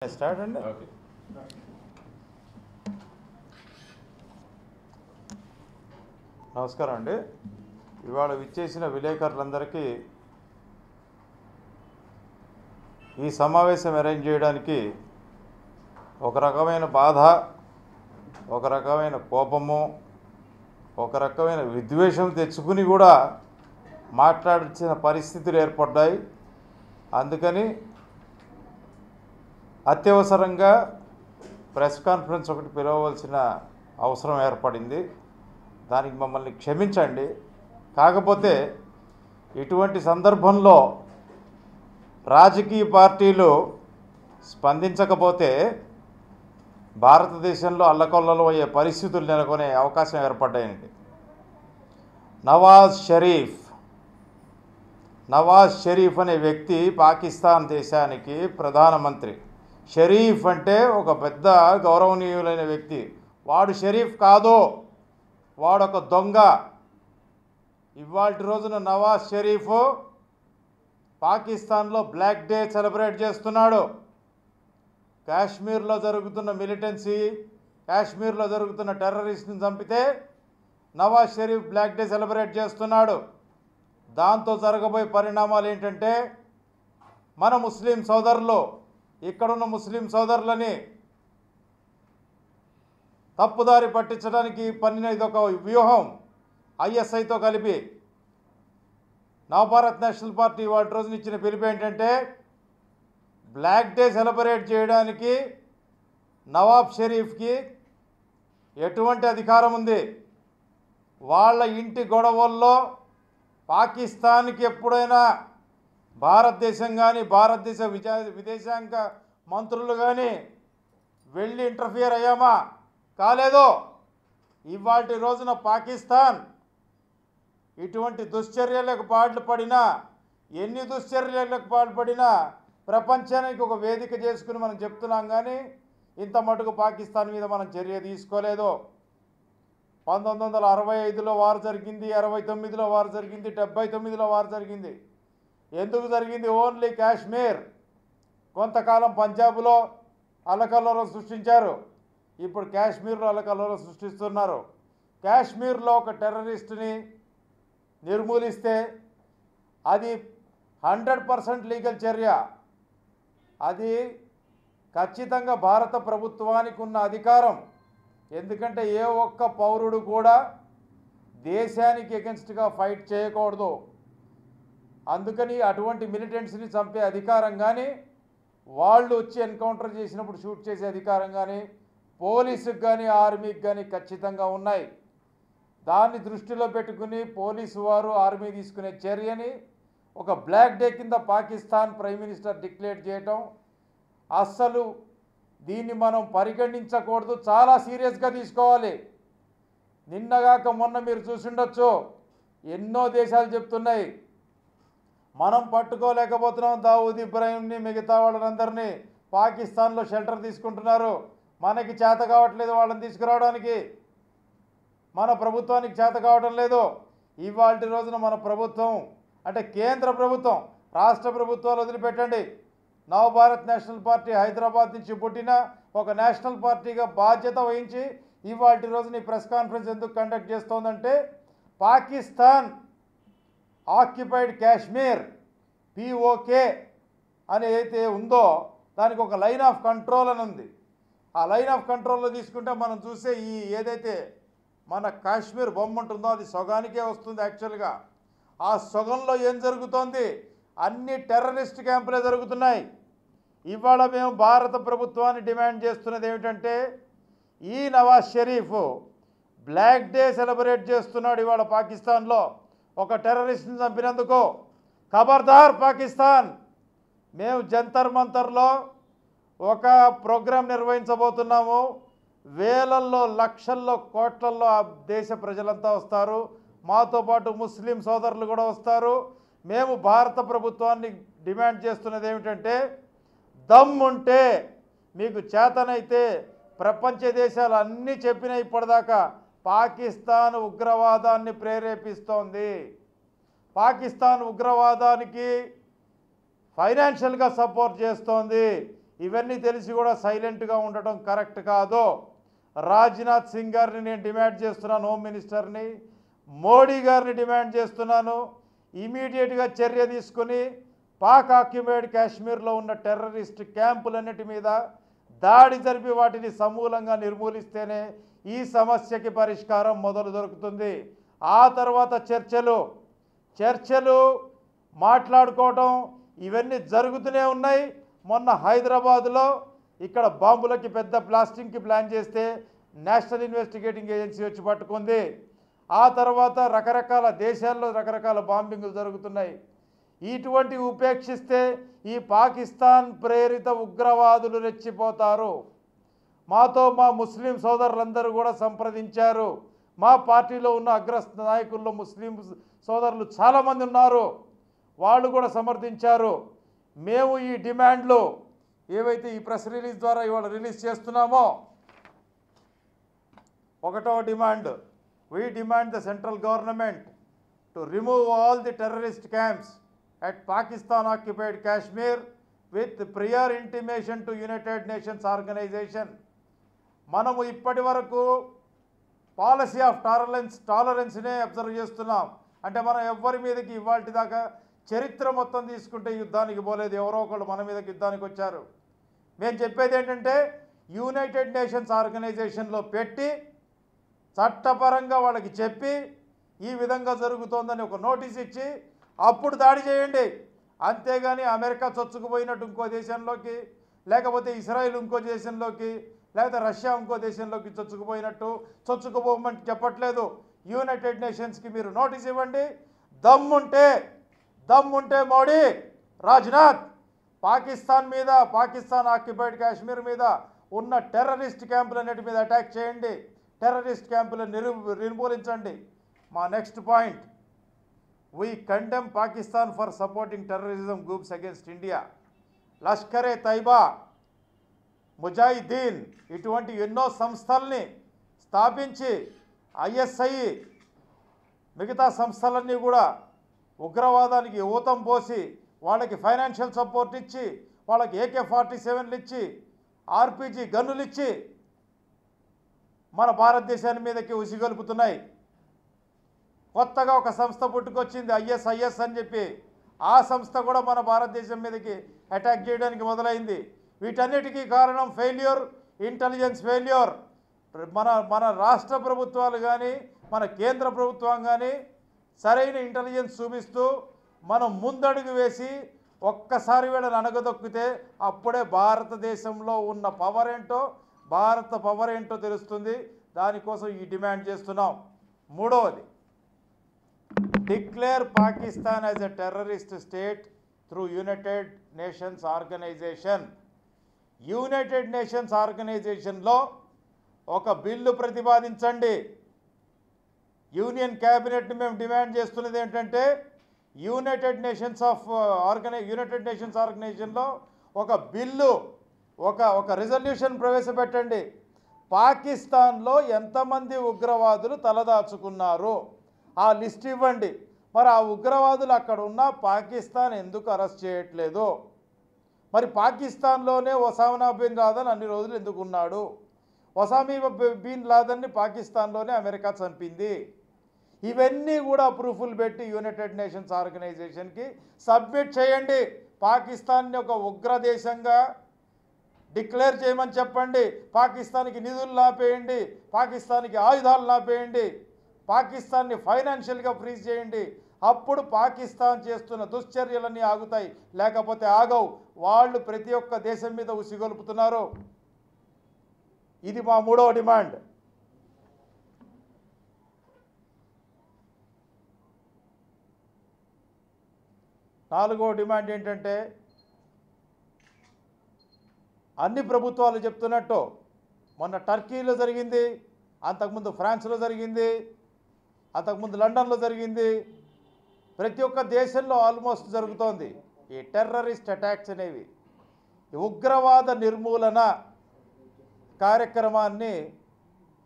Start అండి. Okay. నమస్కారం అండి. ఇవాళ విచ్చేసిన విలేకరులందరికీ ఈ సమావేశం అరేంజ్ చేయడానికి ఒక రకమైన బాధ, ఒక రకమైన కోపము, ఒక రకమైన విద్వేషం తెచ్చుకుని కూడా మాట్లాడాల్సిన పరిస్థితులు ఏర్పడ్డాయి. అందుకని అత్యవసరంగా ప్రెస్ కాన్ఫరెన్స్ ఒకటి పిలవవలసిన అవసరం ఏర్పడింది. దానికి మమ్మల్ని క్షమించండి. కాకపోతే ఇటువంటి సందర్భంలో రాజకీయ పార్టీలు స్పందించకపోతే భారతదేశంలో అల్లకొల్లలో అయ్యే పరిస్థితులు నెలకొనే అవకాశం ఏర్పడ్డాయండి. నవాజ్ షరీఫ్ అనే వ్యక్తి పాకిస్తాన్ దేశానికి ప్రధానమంత్రి. షరీఫ్ అంటే ఒక పెద్ద గౌరవనీయులైన వ్యక్తి. వాడు షరీఫ్ కాదు, వాడొక దొంగ. ఇవాల్టి రోజున నవాజ్ షరీఫ్ పాకిస్తాన్లో బ్లాక్ డే సెలబ్రేట్ చేస్తున్నాడు. కాశ్మీర్లో జరుగుతున్న మిలిటెన్సీ, కాశ్మీర్లో జరుగుతున్న టెర్రరిస్ట్ని చంపితే Nawaz Sharif black day celebrate చేస్తున్నాడు. దాంతో జరగబోయే పరిణామాలు ఏంటంటే, మన ముస్లిం సోదరులు, ఇక్కడున్న ముస్లిం సోదరులని తప్పుదారి పట్టించడానికి పన్నిన ఇదొక వ్యూహం. ఐఎస్ఐతో కలిపి నవభారత్ నేషనల్ పార్టీ వాటి రోజున ఇచ్చిన పిలుపు ఏంటంటే, బ్లాక్ డే సెలబ్రేట్ చేయడానికి నవాబ్ షరీఫ్కి ఎటువంటి అధికారం ఉంది? వాళ్ళ ఇంటి గొడవల్లో పాకిస్తాన్కి ఎప్పుడైనా భారతదేశం కానీ భారతదేశ విదేశాంగ మంత్రులు కానీ వెళ్ళి ఇంటర్ఫియర్ అయ్యామా? కాలేదు. ఇవాల్టి రోజున పాకిస్తాన్ ఇటువంటి దుశ్చర్యలకు పాల్పడినా, ఎన్ని దుశ్చర్యలకు పాల్పడినా ప్రపంచానికి ఒక వేదిక చేసుకుని మనం చెప్తున్నాం. కానీ ఇంత మటుకు పాకిస్తాన్ మీద మనం చర్య తీసుకోలేదు. 1965లో వారు జరిగింది, 69లో వారు జరిగింది, 79లో వారు జరిగింది. ఎందుకు జరిగింది? ఓన్లీ కాశ్మీర్. కొంతకాలం పంజాబ్లో అల్లకల్లోలం సృష్టించారు, ఇప్పుడు కాశ్మీర్లో అల్లకల్లోలం సృష్టిస్తున్నారు. కాశ్మీర్లో ఒక టెర్రరిస్ట్ని నిర్మూలిస్తే అది 100% లీగల్ చర్య. అది ఖచ్చితంగా భారత ప్రభుత్వానికి ఉన్న అధికారం. ఎందుకంటే ఏ ఒక్క పౌరుడు కూడా దేశానికి ఎగెన్స్ట్గా ఫైట్ చేయకూడదు. అందుకని అటువంటి మిలిటెంట్స్ని చంపే అధికారం కానీ, వాళ్ళు వచ్చి ఎన్కౌంటర్ చేసినప్పుడు షూట్ చేసే అధికారం కానీ పోలీసుకు కానీ ఆర్మీకి కానీ ఖచ్చితంగా ఉన్నాయి. దాన్ని దృష్టిలో పెట్టుకుని పోలీసు వారు, ఆర్మీ తీసుకునే చర్యని ఒక బ్లాక్ డే కింద పాకిస్తాన్ ప్రైమ్ మినిస్టర్ డిక్లేర్ చేయటం, అస్సలు దీన్ని మనం పరిగణించకూడదు, చాలా సీరియస్గా తీసుకోవాలి. నిన్నగాక మొన్న మీరు చూసిండొచ్చు, ఎన్నో దేశాలు చెప్తున్నాయి మనం పట్టుకోలేకపోతున్నాం దావూద్ ఇబ్రాహీంని, మిగతా వాళ్ళందరినీ పాకిస్తాన్లో షెల్టర్ తీసుకుంటున్నారు, మనకి చేత కావట్లేదు వాళ్ళని తీసుకురావడానికి, మన ప్రభుత్వానికి చేత కావటం లేదు. ఇవాల్టి రోజున మన ప్రభుత్వం అంటే కేంద్ర ప్రభుత్వం, రాష్ట్ర ప్రభుత్వాలు వదిలిపెట్టండి, నవభారత్ నేషనల్ పార్టీ హైదరాబాద్ నుంచి పుట్టిన ఒక నేషనల్ పార్టీగా బాధ్యత వహించి ఇవాల్టి రోజున ఈ ప్రెస్ కాన్ఫరెన్స్ ఎందుకు కండక్ట్ చేస్తోందంటే, పాకిస్తాన్ ఆక్యుపైడ్ కాశ్మీర్ పిఓకే అని ఏదైతే ఉందో దానికి ఒక లైన్ ఆఫ్ కంట్రోల్ అని ఉంది. ఆ లైన్ ఆఫ్ కంట్రోల్లో తీసుకుంటే మనం చూసే ఈ ఏదైతే మన కాశ్మీర్ బొమ్మ ఉంటుందో అది సొగానికే వస్తుంది. యాక్చువల్గా ఆ సొగంలో ఏం జరుగుతోంది? అన్ని టెర్రరిస్ట్ క్యాంపులే జరుగుతున్నాయి. ఇవాళ మేము భారత ప్రభుత్వాన్ని డిమాండ్ చేస్తున్నది ఏమిటంటే, ఈ Nawaz Sharif black day celebrate చేస్తున్నాడు ఇవాళ పాకిస్తాన్లో ఒక టెర్రరిస్ట్ని చంపినందుకు. ఖబర్దార్ పాకిస్తాన్. మేము జంతర్ మంతర్లో ఒక ప్రోగ్రాం నిర్వహించబోతున్నాము. వేలల్లో, లక్షల్లో, కోట్లల్లో ఆ దేశ ప్రజలంతా వస్తారు, మాతో పాటు ముస్లిం సోదరులు కూడా వస్తారు. మేము భారత ప్రభుత్వాన్ని డిమాండ్ చేస్తున్నది ఏమిటంటే, దమ్ముంటే మీకు చేతనైతే ప్రపంచ దేశాలు అన్నీ చెప్పిన ఇప్పటిదాకా పాకిస్తాన్ ఉగ్రవాదాన్ని ప్రేరేపిస్తోంది, పాకిస్తాన్ ఉగ్రవాదానికి ఫైనాన్షియల్గా సపోర్ట్ చేస్తోంది. ఇవన్నీ తెలిసి కూడా సైలెంట్గా ఉండటం కరెక్ట్ కాదు. రాజ్నాథ్ సింగ్ గారిని నేను డిమాండ్ చేస్తున్నాను, హోమ్ మినిస్టర్ని, మోడీ గారిని డిమాండ్ చేస్తున్నాను, ఇమీడియట్గా చర్య తీసుకుని పాక్ ఆక్యుపైడ్ కాశ్మీర్లో ఉన్న టెర్రరిస్ట్ క్యాంపులన్నిటి మీద దాడి జరిపి వాటిని సమూలంగా నిర్మూలిస్తేనే ఈ సమస్యకి పరిష్కారం మొదలు దొరుకుతుంది. ఆ తర్వాత చర్చలు మాట్లాడుకోవటం ఇవన్నీ జరుగుతూనే ఉన్నాయి. మొన్న హైదరాబాద్లో ఇక్కడ బాంబులకి పెద్ద బ్లాస్టింగ్కి ప్లాన్ చేస్తే నేషనల్ ఇన్వెస్టిగేటింగ్ ఏజెన్సీ వచ్చి పట్టుకుంది. ఆ తర్వాత రకరకాల దేశాల్లో రకరకాల బాంబింగ్లు జరుగుతున్నాయి. ఇటువంటి ఉపేక్షిస్తే ఈ పాకిస్తాన్ ప్రేరిత ఉగ్రవాదులు రెచ్చిపోతారు. మాతో మా ముస్లిం సోదరులందరూ కూడా సంప్రదించారు. మా పార్టీలో ఉన్న అగ్రస్థ నాయకుల్లో ముస్లిం సోదరులు చాలామంది ఉన్నారు, వాళ్ళు కూడా సమర్థించారు. మేము ఈ డిమాండ్లు ఏవైతే ఈ ప్రెస్ రిలీజ్ ద్వారా ఇవాళ రిలీజ్ చేస్తున్నామో, ఒకటో demand, we demand the central government to remove all the terrorist camps at Pakistan occupied Kashmir with prior intimation to United Nations organization. మనము ఇప్పటి వరకు పాలసీ ఆఫ్ టాలరెన్స్నే అబ్జర్వ్ చేస్తున్నాం. అంటే మనం ఎవ్వరి మీదకి ఇవాళ దాకా చరిత్ర మొత్తం తీసుకుంటే యుద్ధానికి పోలేదు, ఎవరో ఒకళ్ళు మన మీదకి యుద్ధానికి వచ్చారు. మేము చెప్పేది ఏంటంటే యునైటెడ్ నేషన్స్ ఆర్గనైజేషన్లో పెట్టి చట్టపరంగా వాళ్ళకి చెప్పి ఈ విధంగా జరుగుతోందని ఒక నోటీస్ ఇచ్చి అప్పుడు దాడి చేయండి. అంతేగాని అమెరికా చొచ్చుకుపోయినట్టు ఇంకో దేశంలోకి, లేకపోతే ఇజ్రాయిల్ ఇంకో దేశంలోకి, లేకపోతే రష్యా ఇంకో దేశంలోకి చొచ్చుకుపోమని చెప్పట్లేదు. యునైటెడ్ నేషన్స్కి మీరు నోటీస్ ఇవ్వండి. దమ్ముంటే మోడీ, రాజ్నాథ్ పాకిస్తాన్ ఆక్యుపైడ్ కాశ్మీర్ మీద ఉన్న టెర్రరిస్ట్ క్యాంపులన్నిటి మీద అటాక్ చేయండి, టెర్రరిస్ట్ క్యాంపులను నిర్మూలించండి. మా next point, we condemn Pakistan for supporting terrorism groups against India. Lashkar-e Taiba, Mujahideen ఇటువంటి ఎన్నో సంస్థల్ని స్థాపించి ఐఎస్ఐ మిగతా సంస్థలన్నీ కూడా ఉగ్రవాదానికి ఊతం పోసి వాళ్ళకి ఫైనాన్షియల్ సపోర్ట్ ఇచ్చి వాళ్ళకి AK-47లు ఇచ్చి ఆర్పీజీ గన్నులు ఇచ్చి మన భారతదేశాన్ని మీదకి ఉసిగొలుపుతున్నాయి. కొత్తగా ఒక సంస్థ పుట్టుకొచ్చింది ISIS అని చెప్పి, ఆ సంస్థ కూడా మన భారతదేశం మీదకి అటాక్ చేయడానికి మొదలైంది. వీటన్నిటికీ కారణం ఇంటెలిజెన్స్ ఫెయిల్యూర్. మన రాష్ట్ర ప్రభుత్వాలు కానీ మన కేంద్ర ప్రభుత్వం కానీ సరైన ఇంటెలిజెన్స్ చూపిస్తూ మనం ముందడుగు వేసి ఒక్కసారి వీళ్ళని అణగదొక్కితే అప్పుడే భారతదేశంలో ఉన్న భారత పవర్ ఏంటో తెలుస్తుంది. దానికోసం ఈ డిమాండ్ చేస్తున్నాం. మూడవది, declare Pakistan as a terrorist state through United Nations Organisation. United Nations ఆర్గనైజేషన్లో ఒక బిల్లు ప్రతిపాదించండి. యూనియన్ క్యాబినెట్ని మేము డిమాండ్ చేస్తున్నది ఏంటంటే యునైటెడ్ నేషన్స్ ఆర్గనైజేషన్లో ఒక బిల్లు, ఒక రిజల్యూషన్ ప్రవేశపెట్టండి. పాకిస్తాన్లో ఎంతమంది ఉగ్రవాదులు తలదాచుకున్నారు ఆ లిస్ట్ ఇవ్వండి. మరి ఆ ఉగ్రవాదులు అక్కడ ఉన్న పాకిస్తాన్ ఎందుకు అరెస్ట్ చేయట్లేదు? మరి పాకిస్తాన్లోనే ఒసామా బిన్ లాదెన్ అన్ని రోజులు ఎందుకు ఉన్నాడు? ఒసామా బిన్ లాదెన్ని పాకిస్తాన్లోనే అమెరికా చంపింది. ఇవన్నీ కూడా ప్రూఫ్లు పెట్టి యునైటెడ్ నేషన్స్ ఆర్గనైజేషన్కి సబ్మిట్ చేయండి. పాకిస్తాన్ని ఒక ఉగ్ర దేశంగా డిక్లేర్ చేయమని చెప్పండి. పాకిస్తాన్కి నిధులు లాపేయండి, పాకిస్తాన్కి ఆయుధాలు లాపేయండి, పాకిస్తాన్ని ఫైనాన్షియల్గా ఫ్రీజ్ చేయండి. అప్పుడు పాకిస్తాన్ చేస్తున్న దుశ్చర్యలన్నీ ఆగుతాయి, లేకపోతే ఆగవు. వాళ్ళు ప్రతి ఒక్క దేశం మీద ఉసిగొలుపుతున్నారు. ఇది మా మూడవ డిమాండ్. నాలుగవ డిమాండ్ ఏంటంటే అన్ని ప్రభుత్వాలు చెప్తున్నట్టు మొన్న టర్కీలో జరిగింది, అంతకుముందు ఫ్రాన్స్లో జరిగింది, అంతకుముందు లండన్లో జరిగింది, ప్రతి ఒక్క దేశంలో ఆల్మోస్ట్ జరుగుతోంది ఈ టెర్రరిస్ట్ అటాక్స్ అనేవి. ఈ ఉగ్రవాద నిర్మూలన కార్యక్రమాన్ని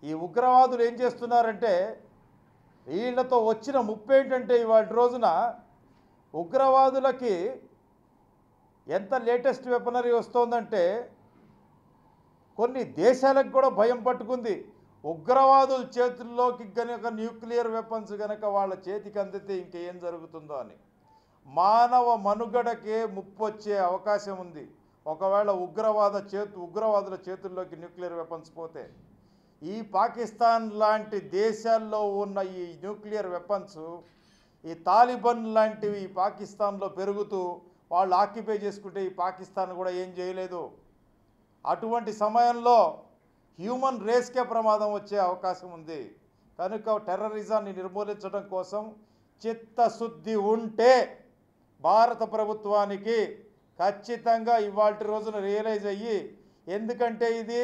ఈ ఉగ్రవాదులు ఏం చేస్తున్నారంటే వీళ్ళతో వచ్చిన ముప్పు ఏంటంటే ఇవాళ రోజున ఉగ్రవాదులకి ఎంత లేటెస్ట్ వెపనరీ వస్తోందంటే కొన్ని దేశాలకు కూడా భయం పట్టుకుంది. ఉగ్రవాదుల చేతుల్లోకి కనుక న్యూక్లియర్ వెపన్స్ కనుక వాళ్ళ చేతికి అందితే ఇంకేం జరుగుతుందో అని. మానవ మనుగడకే ముప్పు వచ్చే అవకాశం ఉంది ఒకవేళ ఉగ్రవాదుల చేతుల్లోకి న్యూక్లియర్ వెపన్స్ పోతే. ఈ పాకిస్తాన్ లాంటి దేశాల్లో ఉన్న ఈ న్యూక్లియర్ వెపన్స్, ఈ తాలిబాన్ లాంటివి ఈ పాకిస్తాన్లో పెరుగుతూ వాళ్ళు ఆక్యుపై చేసుకుంటే ఈ పాకిస్తాన్ కూడా ఏం చేయలేదు. అటువంటి సమయంలో హ్యూమన్ రేస్కే ప్రమాదం వచ్చే అవకాశం ఉంది. కనుక టెర్రరిజాన్ని నిర్మూలించడం కోసం చిత్తశుద్ధి ఉంటే భారత ప్రభుత్వానికి ఖచ్చితంగా ఇవాల్టి రోజున రియలైజ్ అయ్యి, ఎందుకంటే ఇది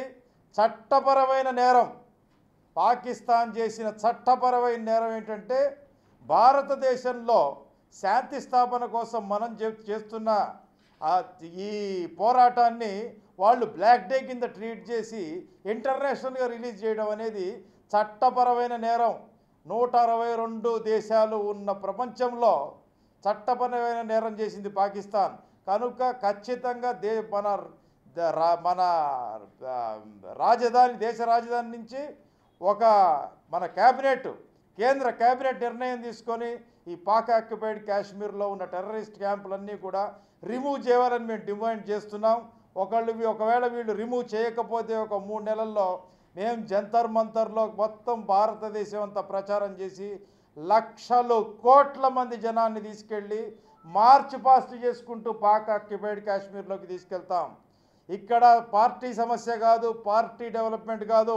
చట్టపరమైన నేరం. పాకిస్తాన్ చేసిన చట్టపరమైన నేరం ఏంటంటే భారతదేశంలో శాంతి స్థాపన కోసం మనం చేస్తున్న ఈ పోరాటాన్ని వాళ్ళు బ్లాక్ డే కింద ట్రీట్ చేసి ఇంటర్నేషనల్గా రిలీజ్ చేయడం అనేది చట్టపరమైన నేరం. 162 దేశాలు ఉన్న ప్రపంచంలో చట్టపరమైన నేరం చేసింది పాకిస్తాన్. కనుక ఖచ్చితంగా మన దేశ రాజధాని నుంచి మన కేంద్ర క్యాబినెట్ నిర్ణయం తీసుకొని ఈ పాక్ ఆక్యుపైడ్ కాశ్మీర్లో ఉన్న టెర్రరిస్ట్ క్యాంపులన్నీ కూడా రిమూవ్ చేయాలని మేము డిమాండ్ చేస్తున్నాం. ఒకవేళ వీళ్ళు రిమూవ్ చేయకపోతే ఒక 3 నెలల్లో మేము జంతర్ మంతర్లో మొత్తం భారతదేశం అంతా ప్రచారం చేసి లక్షలు కోట్ల మంది జనాన్ని తీసుకెళ్ళి మార్చ్ పాస్ట్ చేసుకుంటూ పాక్ ఆక్యుపైడ్ కాశ్మీర్లోకి తీసుకెళ్తాం. ఇక్కడ పార్టీ సమస్య కాదు, పార్టీ డెవలప్మెంట్ కాదు,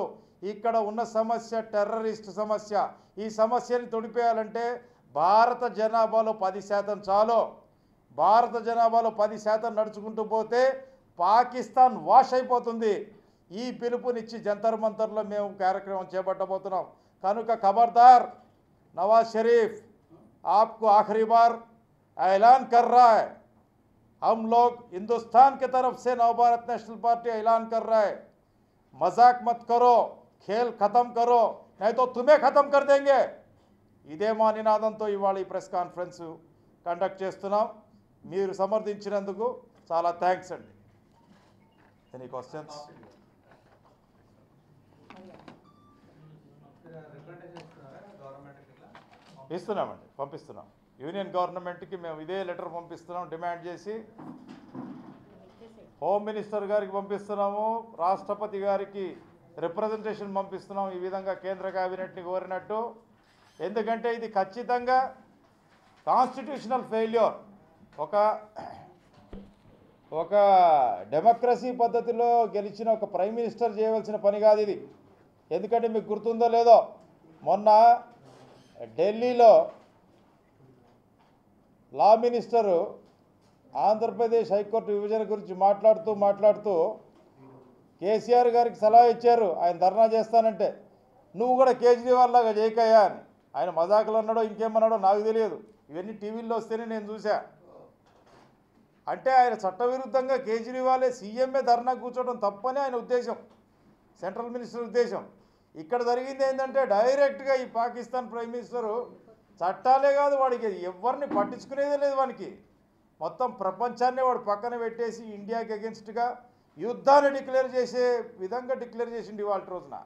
ఇక్కడ ఉన్న సమస్య టెర్రరిస్ట్ సమస్య. ఈ సమస్యని తొడిపేయాలంటే భారత జనాభాలో 10% చాలు. భారత జనాభాలో 10% నడుచుకుంటూ పోతే పాకిస్తాన్ వాష్ అయిపోతుంది. ఈ పిలుపునిచ్చి జంతర్ మంతర్లో మేము కార్యక్రమం చేపట్టబోతున్నాం. కనుక ఖబర్దార్, नवाज शरीफ आपको आखिरी बार ऐलान कर रहा है, हम लोग हिंदुस्तान की तरफ से नवभारत नेशनल पार्टी ऐलान कर रहा है, मजाक मत करो, खेल ख़त्म करो, नहीं तो तुम्हें ख़त्म कर देंगे. ఇదే మా నినాదంతో ఇవాళ ఈ ప్రెస్ కాన్ఫరెన్స్ కండక్ట్ చేస్తున్నాం. మీరు సమర్థించినందుకు చాలా థ్యాంక్స్ అండి. Any questions? ఇస్తున్నామండి, పంపిస్తున్నాం. యూనియన్ గవర్నమెంట్కి మేము ఇదే లెటర్ పంపిస్తున్నాం డిమాండ్ చేసి. హోమ్ మినిస్టర్ గారికి పంపిస్తున్నాము, రాష్ట్రపతి గారికి రిప్రజెంటేషన్ పంపిస్తున్నాం ఈ విధంగా కేంద్ర క్యాబినెట్ని కోరినట్టు. ఎందుకంటే ఇది ఖచ్చితంగా కాన్స్టిట్యూషనల్ ఫెయిల్యూర్. ఒక డెమోక్రసీ పద్ధతిలో గెలిచిన ఒక ప్రైమ్ మినిస్టర్ చేయవలసిన పని కాదు ఇది. ఎందుకంటే మీకు గుర్తుందో లేదో, మొన్న ఢిల్లీలో లా మినిస్టరు ఆంధ్రప్రదేశ్ హైకోర్టు విభజన గురించి మాట్లాడుతూ కేసీఆర్ గారికి సలహా ఇచ్చారు ఆయన ధర్నా చేస్తానంటే. నువ్వు కూడా కేజ్రీవాల్ లాగా చేయకయ్యా అని. ఆయన మజాకులు అన్నాడో ఇంకేమన్నాడో నాకు తెలియదు, ఇవన్నీ టీవీల్లో వస్తేనే నేను చూసా. అంటే ఆయన చట్టవిరుద్ధంగా కేజ్రీవాలే సీఎంఏ ధర్నా కూర్చోవడం తప్పని ఆయన ఉద్దేశం, సెంట్రల్ మినిస్టర్ ఉద్దేశం. ఇక్కడ జరిగింది ఏంటంటే డైరెక్ట్గా ఈ పాకిస్తాన్ ప్రైమ్ మినిస్టరు చట్టాలే కాదు, వాడికి ఎవరిని పట్టించుకునేదే లేదు. వానికి మొత్తం ప్రపంచాన్ని వాడు పక్కన పెట్టేసి ఇండియాకి అగెన్స్ట్గా యుద్ధాన్ని డిక్లేర్ చేసే విధంగా డిక్లేర్ చేసిండు ఇవాళ రోజున.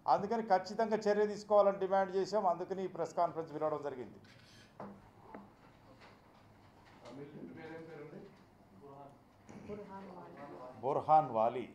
అందుకని ఖచ్చితంగా చర్య తీసుకోవాలని డిమాండ్ చేశాం. అందుకని ఈ ప్రెస్ కాన్ఫరెన్స్ పిలవడం జరిగింది. బుర్హాన్ వాణి.